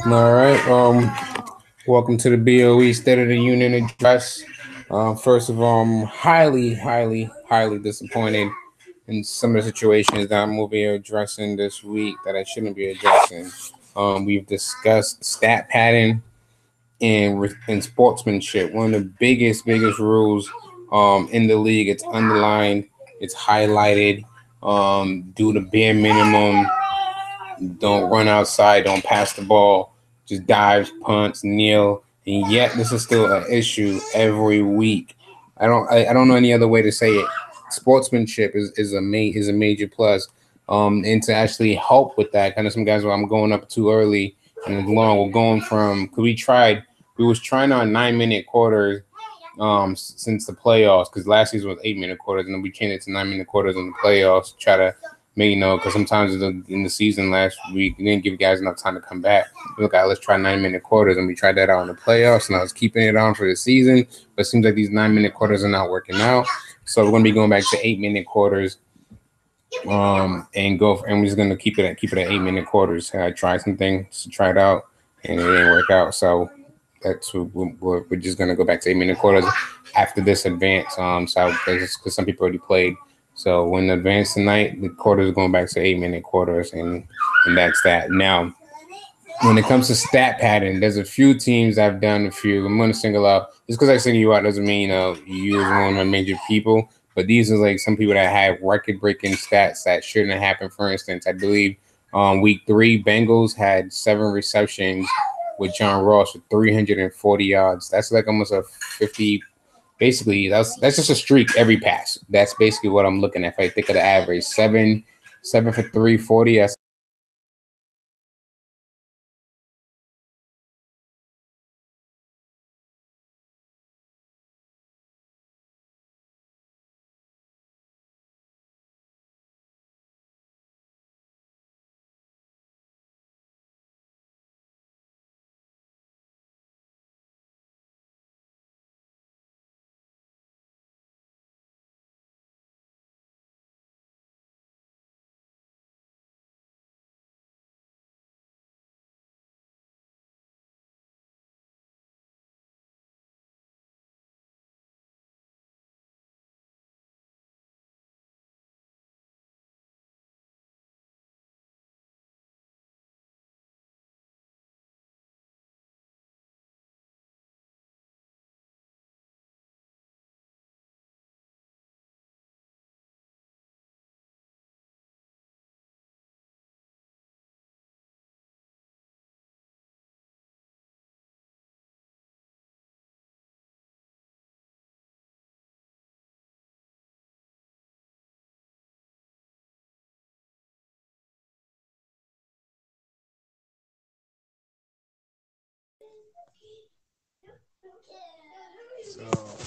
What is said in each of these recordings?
All right. Welcome to the BOE State of the Union address. First of all, I'm highly disappointed in some of the situations that I'm over here addressing this week that I shouldn't be addressing. We've discussed stat padding and sportsmanship. One of the biggest rules in the league. It's underlined. It's highlighted. Do the bare minimum. Don't run outside. Don't pass the ball. Just dives, punts, kneel, and yet this is still an issue every week. I don't know any other way to say it. Sportsmanship is a major plus. And to actually help with that, kind of some guys where I'm going up too early and long. We're going from because we was trying on 9 minute quarters since the playoffs because last season was 8 minute quarters and then we changed it to 9 minute quarters in the playoffs to try to because sometimes in the season last week, we didn't give guys enough time to come back. Look, let's try 9 minute quarters, and we tried that out in the playoffs, and I was keeping it on for the season. But it seems like these 9 minute quarters are not working out, so we're going to be going back to 8 minute quarters, and we're just going to keep it at 8 minute quarters. I tried some things to try it out, and it didn't work out. So that's what we're just going to go back to 8 minute quarters after this advance. So because some people already played. So when the advance tonight, the quarters are going back to 8 minute quarters, and that's that. Now, when it comes to stat pattern, there's a few teams I've done a few. I'm going to single out. Just because I single you out doesn't mean you was one of my major people. But these are like some people that have record-breaking stats that shouldn't happen. For instance, I believe week 3, Bengals had 7 receptions with John Ross for 340 yards. That's like almost a 50. Basically, that's just a streak every pass. That's basically what I'm looking at. If I think of the average, seven for 340. That's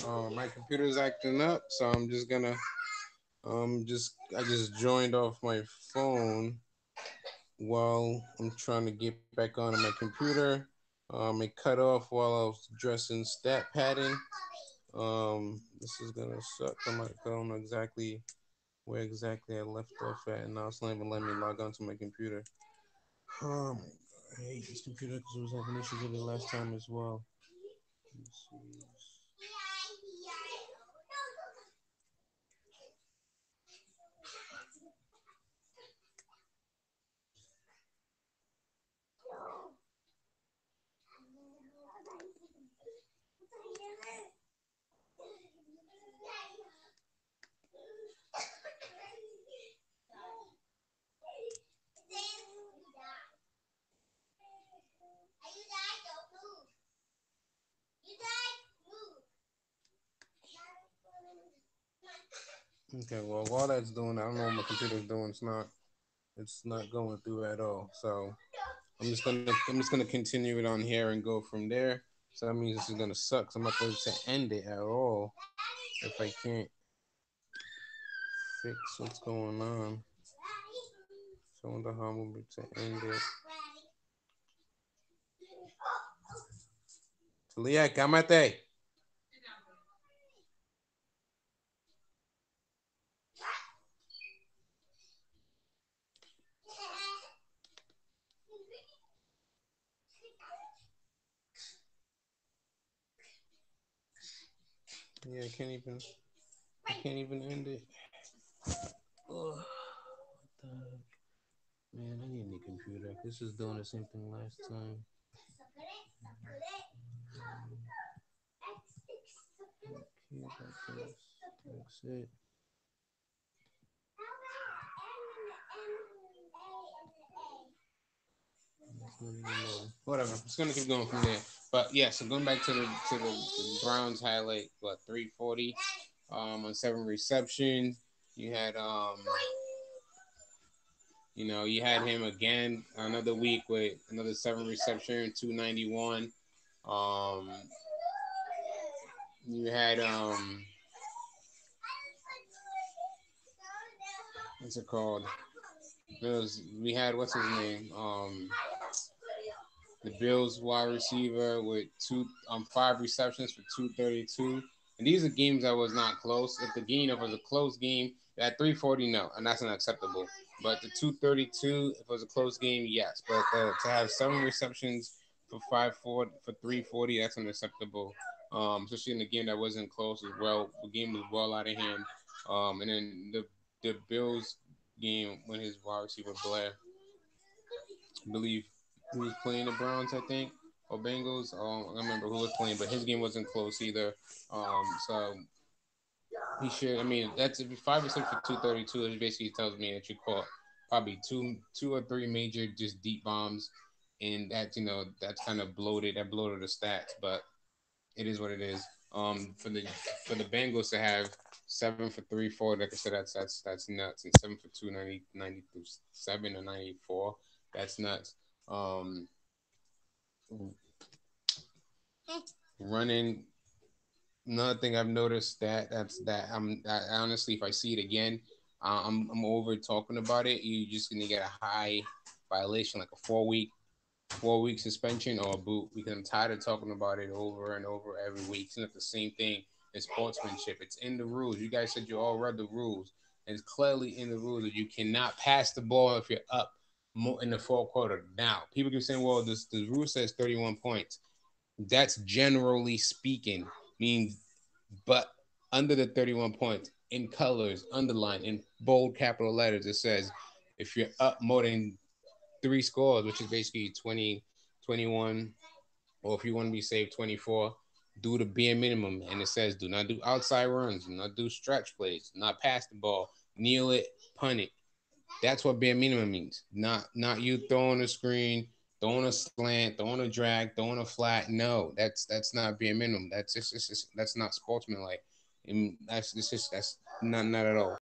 so my computer's acting up, so I'm just gonna I just joined off my phone while I'm trying to get back onto my computer. It cut off while I was addressing stat padding. This is gonna suck. I don't know exactly where exactly I left off at, and now it's not even letting me log onto my computer. I hate this computer because it was having issues with it last time as well. Let's see. Okay, well, while that's doing, I don't know what my computer's doing. It's not going through at all. So I'm just gonna continue it on here and go from there. So that means this is gonna suck. So I'm not going to end it at all if I can't fix what's going on. So I wonder how I'm gonna be to end it. Talia, cámate. Yeah, I can't even end it. Oh, what the heck? Man, I need a new computer. This is doing the same thing last time. Okay, that's it. Whatever. It's gonna keep going from there. But yeah, so going back to the Browns highlight, what 340 on 7 receptions. You had you had him again another week with another 7 reception, 291. Um you had what's it called? We had what's his name? The Bills wide receiver with 5 receptions for 232. And these are games that was not close. If the game was a close game, at 340, no, and that's unacceptable. But the 232, if it was a close game, yes. But to have 7 receptions for 540 for 340, that's unacceptable. Especially in a game that wasn't close as well. The game was well out of hand. And then the Bills game when his wide receiver Blair, I believe who was playing the Browns, I think, or Bengals. I don't remember who was playing, but his game wasn't close either. So he should. I mean, that's if 5% for 232. It basically tells me that you caught probably two or three major just deep bombs, and that that's kind of bloated. That bloated the stats, but it is what it is. For the Bengals to have 7 for 340, like I said, that's nuts, and 7 for 297 or 94, that's nuts. Um, Running. Another thing I've noticed that I honestly, if I see it again, I'm over talking about it. You're just gonna get a high violation, like a 4 week suspension or a boot, because I'm tired of talking about it over and over every week. It's not the same thing in sportsmanship. It's in the rules. You guys said you all read the rules, and it's clearly in the rules that you cannot pass the ball if you're up in the fourth quarter. Now, people keep saying, "Well, the rule says 31 points." That's generally speaking, means, but under the 31 points in colors, underlined in bold capital letters, it says if you're up more than 3 scores, which is basically 20, 21, or if you want to be safe, 24, do the bare minimum. And it says do not do outside runs, do not do stretch plays, do not pass the ball, kneel it, punt it. That's what bare minimum means. Not you throwing a screen, throwing a slant, throwing a drag, throwing a flat. No, that's not bare minimum. That's just that's not sportsmanlike. And that's not at all.